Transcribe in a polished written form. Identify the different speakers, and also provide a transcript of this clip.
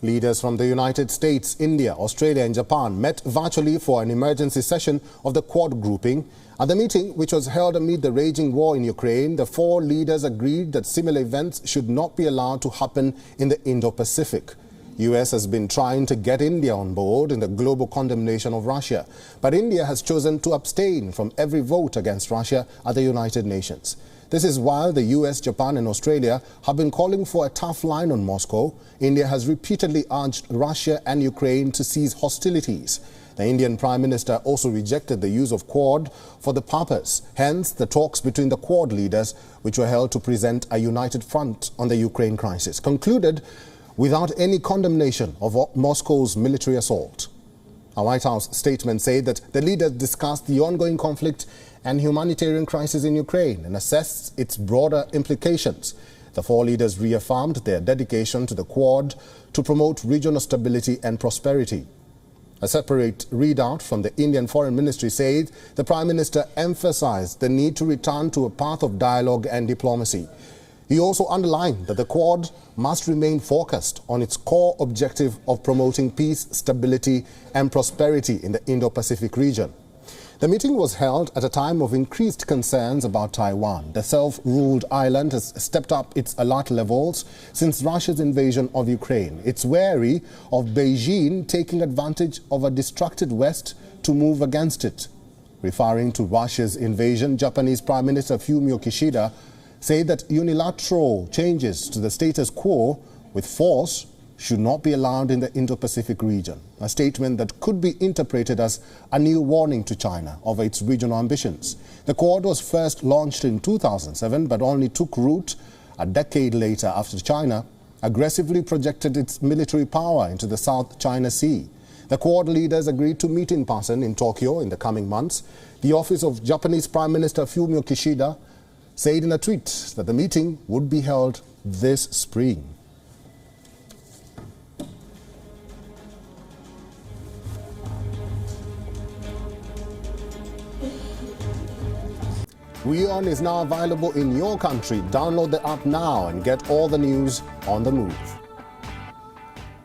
Speaker 1: Leaders from the United States, India, Australia and Japan met virtually for an emergency session of the Quad grouping. At the meeting, which was held amid the raging war in Ukraine, the four leaders agreed that similar events should not be allowed to happen in the Indo-Pacific. US has been trying to get India on board in the global condemnation of Russia, but India has chosen to abstain from every vote against Russia at the United Nations. This is while the US, Japan and Australia have been calling for a tough line on Moscow. India has repeatedly urged Russia and Ukraine to cease hostilities. The Indian Prime Minister also rejected the use of Quad for the purpose. Hence, the talks between the Quad leaders, which were held to present a united front on the Ukraine crisis, concluded without any condemnation of Moscow's military assault. A White House statement said that the leaders discussed the ongoing conflict and humanitarian crisis in Ukraine and assessed its broader implications. The four leaders reaffirmed their dedication to the Quad to promote regional stability and prosperity. A separate readout from the Indian Foreign Ministry said the Prime Minister emphasized the need to return to a path of dialogue and diplomacy. He also underlined that the Quad must remain focused on its core objective of promoting peace, stability and prosperity in the Indo-Pacific region. The meeting was held at a time of increased concerns about Taiwan. The self-ruled island has stepped up its alert levels since Russia's invasion of Ukraine. It's wary of Beijing taking advantage of a distracted West to move against it. Referring to Russia's invasion, Japanese Prime Minister Fumio Kishida said that unilateral changes to the status quo with force should not be allowed in the Indo-Pacific region, a statement that could be interpreted as a new warning to China of its regional ambitions. The Quad was first launched in 2007, but only took root a decade later after China aggressively projected its military power into the South China Sea. The Quad leaders agreed to meet in person in Tokyo in the coming months. The office of Japanese Prime Minister Fumio Kishida said in a tweet that the meeting would be held this spring. WION is now available in your country. Download the app now and get all the news on the move.